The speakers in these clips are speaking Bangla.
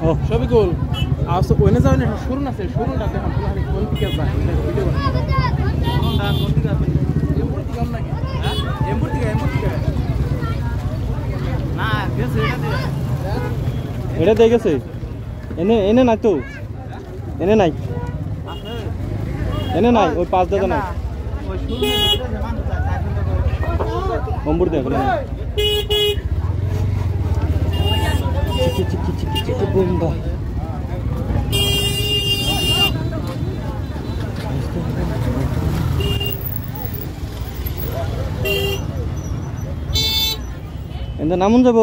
ও শফিকুল আসো ওনে যাও না শুরু আছে শুরুটা দেখো খালি কোন দিকে যায় ভিডিও বানাও শুরুটা কোন দিকে যাবে এমপুর দিকে নাকি হ্যাঁ এমপুর দিকে না গেছে এটা দিয়ে গেছে এনে এনে নাই তো এনে নাই আছে এনে নাই ওই 5 দাদা নাই ওই শুরু ভিডিও মান যায় এমপুর দেখো না চিকি bomba এন্ড নামুন যাব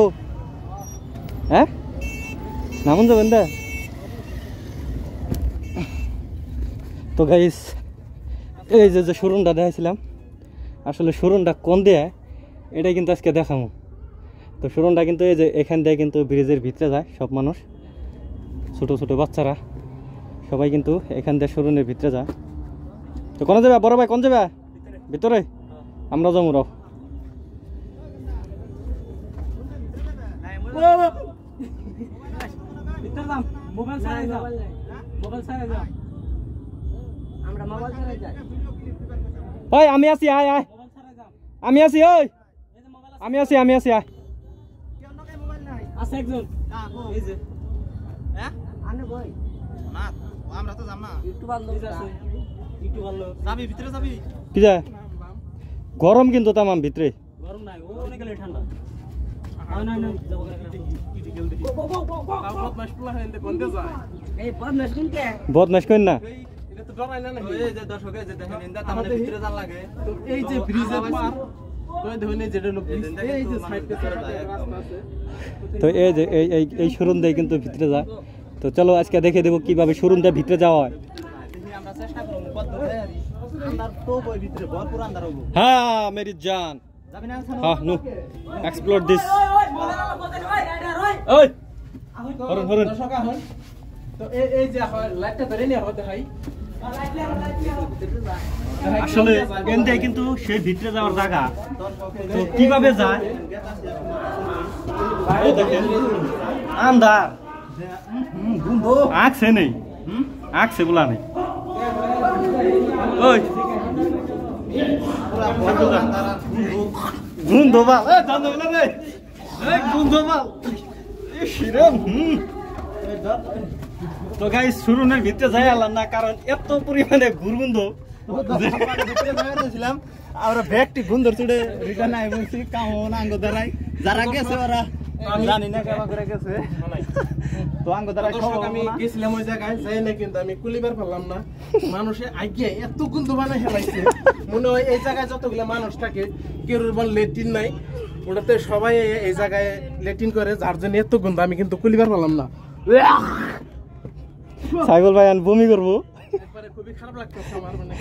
হ্যাঁ নামুন যাব এন্ড তো গাইস এই যে শোরুমটা দেখাইছিলাম আসলে শোরুমটা কোন দিয়ে এটা কিন্তু আজকে দেখাবো তো শোরুমটা কিন্তু এই যে এখান দিয়ে কিন্তু ব্রিজের ভিতরে যায় সব মানুষ ছোট ছোট বাচ্চারা সবাই কিন্তু এখান দিয়ে শোরুমের ভিতরে যায় তো কোন যাবে বড় ভাই কোন যাবে ভিতরে আমরা যাবো রাও ওই আমি আছি আয় আয় আমি আছি ওই আমি আছি আয় আছে একজন এই যে হ্যাঁ আনে ভাই না আমরা তো যাব না একটু ভালো আছে একটু ভালো যাবি ভিতরে যাবি কি যায় গরম কিন্তু তামাম ভিতরে গরম নাই ও অনেক ঠান্ডা না যাব কি গেল দেখি বদমাশ পুলা হেন্দে কোনতে যায় এই বদমাশ কোনতে বদমাশ কোন না এটা তো ডরাই না নাকি এই যে দর্শক এই যে দেখেন ইন্দা তামাম ভিতরে যান লাগে তো এই যে ব্রিজের পার তো এই যে এই শোরুম দিয়ে কিন্তু ভিতরে যায় তো চলো আজকে দেখে দেবো কিভাবে শোরুম দিয়ে ভিতরে যাওয়া হয় হ্যাঁ মেরি জান হ্যাঁ নো এক্সপ্লোর দিস ওই হরুন হরুন তো এই যে লাইটটা ধরে নিয়ে হতে হয় আসলে এনতে কিন্তু সেই ভিতরে যাওয়ার জায়গা তো কিভাবে যায় এই দেখেন আন্ধার আঁকছে নেই আঁকছে বলা নেই ওই গুন্ধবাল গুন্ধবাল তো গাইস শুরুনের ভিতরে যাই আলাম না কারণ এত পরিমাণে গুরগুন্ধ ছিলাম আমরা ব্যাগটি গুন্ধর চুড়ে রিটার্ন আই বলছি কামন আঙ্গ দ্বারাই যারা গেছে ওরা জানি না কেমন করে গেছে তো আঙ্গ দ্বারাই আমি গেছিলাম ওই জায়গায় যাই না কিন্তু আমি কুলিবার পারলাম না মানুষে আগে এত গুন্ধ বানাই হেলাইছে মনে হয় এই জায়গায় যতগুলো মানুষ থাকে কেউ বল লেট্রিন নাই ওটাতে সবাই এই জায়গায় লেট্রিন করে যার জন্য এত গন্ধ আমি কিন্তু কুলিবার পারলাম না সাইবল ভাই আমি বমি করবো খুবই খারাপ লাগতো আমার মানে